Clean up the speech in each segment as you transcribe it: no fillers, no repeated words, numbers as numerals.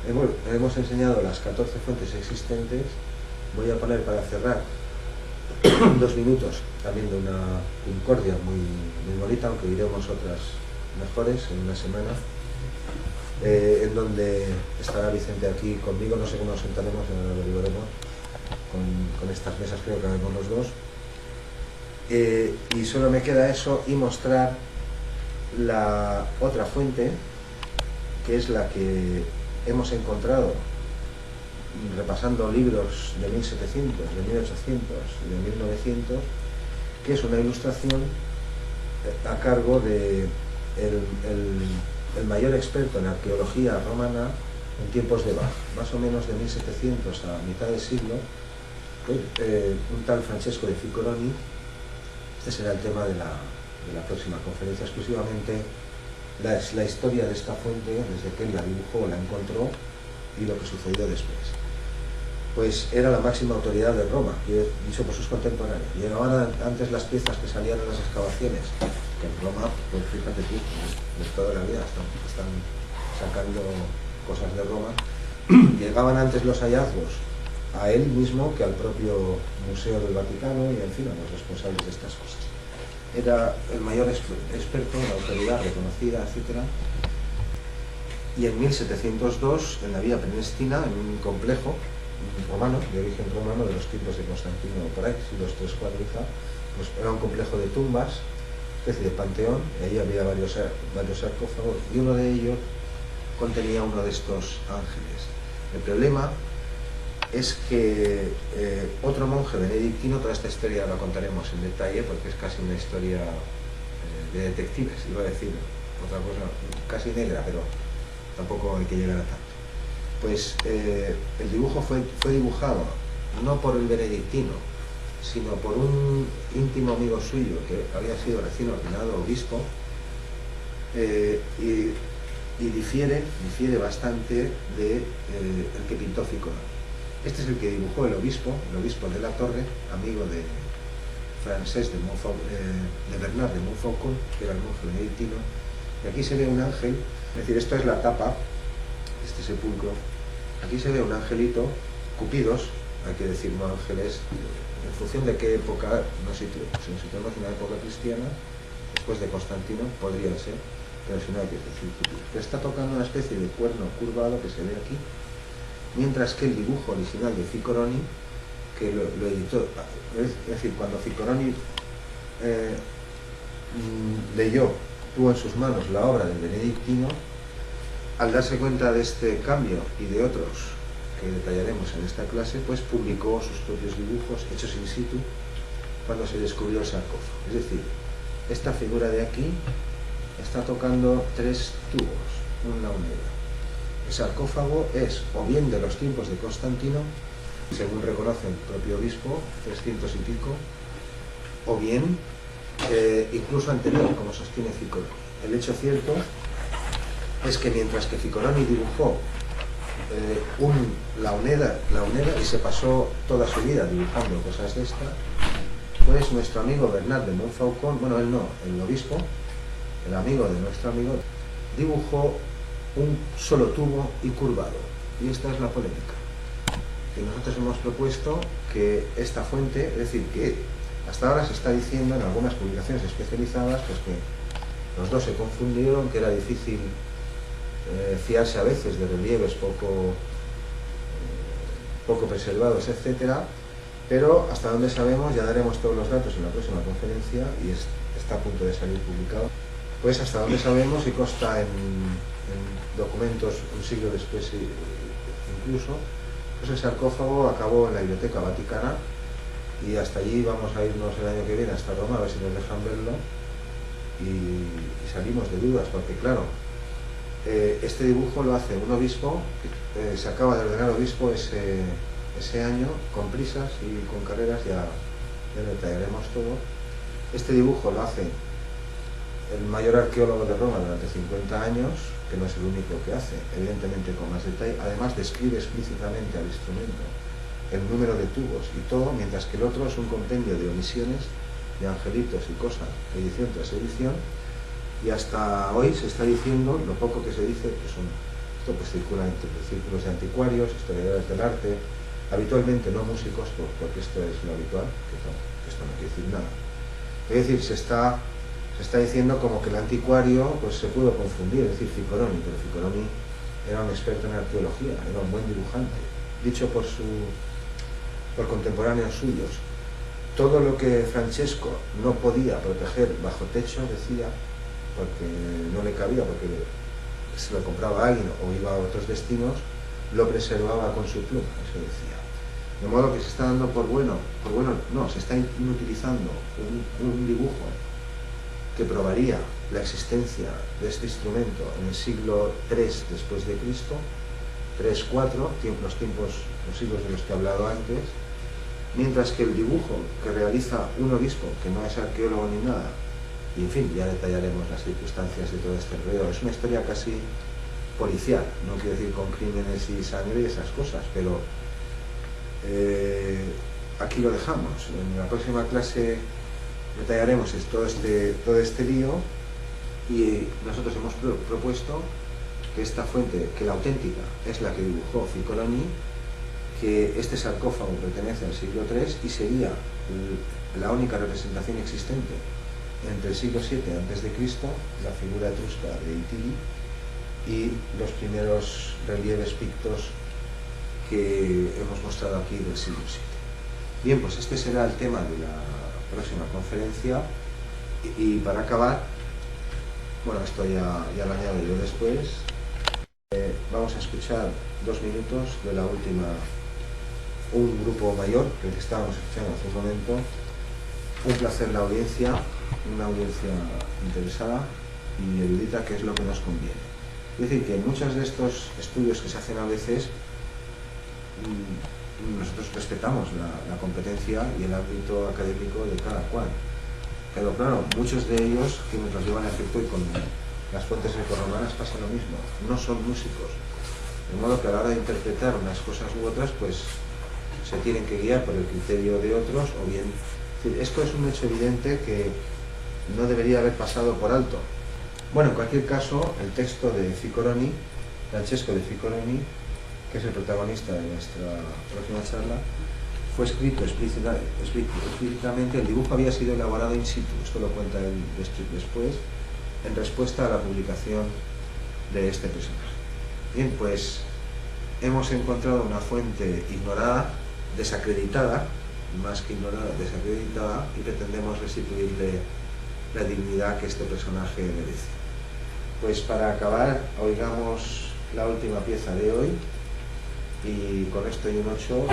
hemos enseñado las 14 fuentes existentes. Voy a poner para cerrar 2 minutos también de una Concordia muy bonita, aunque iremos otras mejores en una semana, en donde estará Vicente aquí conmigo. No sé cómo nos sentaremos, lo averiguaremos. Con estas mesas creo que cabemos los dos. Y solo me queda eso y mostrar la otra fuente, que es la que hemos encontrado repasando libros de 1700, de 1800 y de 1900, que es una ilustración a cargo de el mayor experto en arqueología romana en tiempos de Bach, más o menos de 1700 a mitad de siglo, un tal Francesco de Ficcoloni. Este será el tema de la próxima conferencia, exclusivamente la historia de esta fuente, desde que él la dibujó, la encontró y lo que sucedió después. Pues era la máxima autoridad de Roma, dicho por sus contemporáneos. Llegaban antes las piezas que salían en las excavaciones, que en Roma, pues fíjate tú, de toda la vida están sacando cosas de Roma. Llegaban antes los hallazgos a él mismo que al propio Museo del Vaticano y, en fin, a los responsables de estas cosas. Era el mayor experto, la autoridad reconocida, etc. Y en 1702, en la Vía Prenestina, en un complejo romano, de origen romano, de los tiempos de Constantino, por ahí, siglos 3-4 quizá, pues era un complejo de tumbas, especie de panteón, y ahí había varios sarcófagos, y uno de ellos contenía uno de estos ángeles. El problema es que otro monje benedictino, toda esta historia la contaremos en detalle porque es casi una historia de detectives, iba a decir otra cosa casi negra, pero tampoco hay que llegar a tanto. Pues el dibujo fue dibujado no por el benedictino, sino por un íntimo amigo suyo que había sido recién ordenado obispo, y difiere bastante del que pintó Ficcoloni. Este es el que dibujó el obispo de la Torre, amigo de de Bernard de Montfaucon, que era el monje benedictino. Y aquí se ve un ángel, es decir, esto es la tapa, este sepulcro. Aquí se ve un angelito, cupidos, hay que decir, no ángeles, en función de qué época nos situemos. Si nos situamos en una época cristiana, después de Constantino, podría ser, pero si no hay que decir cupidos. Pero está tocando una especie de cuerno curvado que se ve aquí, mientras que el dibujo original de Ficcoloni, que lo editó, es decir, cuando Ficcoloni tuvo en sus manos la obra del benedictino, al darse cuenta de este cambio y de otros que detallaremos en esta clase, pues publicó sus propios dibujos hechos in situ cuando se descubrió el sarcófago. Es decir, esta figura de aquí está tocando 3 tubos, un launero. El sarcófago es o bien de los tiempos de Constantino, según reconoce el propio obispo, 300 y pico, o bien incluso anterior, como sostiene Ficcoloni. El hecho cierto es que mientras que Ficcoloni dibujó un launera y se pasó toda su vida dibujando cosas de esta, pues nuestro amigo Bernard de Montfaucon, bueno, él no, el obispo, el amigo de nuestro amigo, dibujó un solo tubo y curvado. Y esta es la polémica. Y nosotros hemos propuesto que esta fuente, es decir, que hasta ahora se está diciendo en algunas publicaciones especializadas, pues que los dos se confundieron, que era difícil fiarse a veces de relieves poco preservados, etcétera, pero hasta donde sabemos, ya daremos todos los datos en la próxima conferencia y está a punto de salir publicado, pues hasta donde sabemos, y consta en documentos un siglo después incluso, pues el sarcófago acabó en la Biblioteca Vaticana y hasta allí vamos a irnos el año que viene, hasta Roma, a ver si nos dejan verlo y salimos de dudas, porque claro, este dibujo lo hace un obispo, que se acaba de ordenar obispo ese año, con prisas y con carreras, ya detallaremos todo. Este dibujo lo hace el mayor arqueólogo de Roma durante 50 años, que no es el único que hace, evidentemente con más detalle. Además describe explícitamente al instrumento el número de tubos y todo, mientras que el otro es un compendio de omisiones, de angelitos y cosas, edición tras edición, y hasta hoy se está diciendo lo poco que se dice, que son Esto pues circula entre los círculos de anticuarios, historiadores del arte, habitualmente no músicos, porque esto es lo habitual, que esto no quiere decir nada. Es decir, se está diciendo como que el anticuario pues se pudo confundir, es decir, Ficcoloni, pero Ficcoloni era un experto en arqueología, era un buen dibujante, dicho por contemporáneos suyos. Todo lo que Francesco no podía proteger bajo techo, decía, porque no le cabía, porque se lo compraba a alguien o iba a otros destinos, lo preservaba con su pluma, eso decía. De modo que se está dando por bueno, no, se está inutilizando un dibujo que probaría la existencia de este instrumento en el siglo III después de Cristo, 3-4, los siglos de los que he hablado antes, mientras que el dibujo que realiza un obispo, que no es arqueólogo ni nada, y en fin, ya detallaremos las circunstancias de todo este enredo, es una historia casi policial, no quiero decir con crímenes y sangre y esas cosas, pero aquí lo dejamos. En la próxima clase detallaremos todo este lío, y nosotros hemos propuesto que esta fuente, que la auténtica es la que dibujó Ficcoloni, que este sarcófago pertenece al siglo III y sería la única representación existente entre el siglo VII a.C., la figura etrusca de Itili, y los primeros relieves pictos que hemos mostrado aquí del siglo VII. Bien, pues este será el tema de la próxima conferencia, y para acabar, bueno, esto ya lo añado yo después, vamos a escuchar 2 minutos de la última, un grupo mayor, que el que estábamos escuchando hace un momento. Un placer la audiencia, una audiencia interesada y erudita, que es lo que nos conviene. Es decir, que muchos de estos estudios que se hacen a veces, nosotros respetamos la competencia y el ámbito académico de cada cual, pero claro, muchos de ellos, quienes los llevan a efecto, y con las fuentes grecorromanas pasa lo mismo, no son músicos, de modo que a la hora de interpretar unas cosas u otras, pues se tienen que guiar por el criterio de otros, o bien, esto es un hecho evidente que no debería haber pasado por alto. Bueno, en cualquier caso, el texto de Ficcoloni, Francesco de Ficcoloni, que es el protagonista de nuestra próxima charla, fue escrito explícitamente. El dibujo había sido elaborado in situ, esto lo cuenta él después, en respuesta a la publicación de este personaje. Bien, pues hemos encontrado una fuente ignorada, desacreditada, más que ignorada, desacreditada, y pretendemos restituirle la dignidad que este personaje merece. Pues para acabar, oigamos la última pieza de hoy, y con esto y un 8...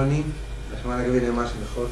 Johnny. La semana que viene más y mejor.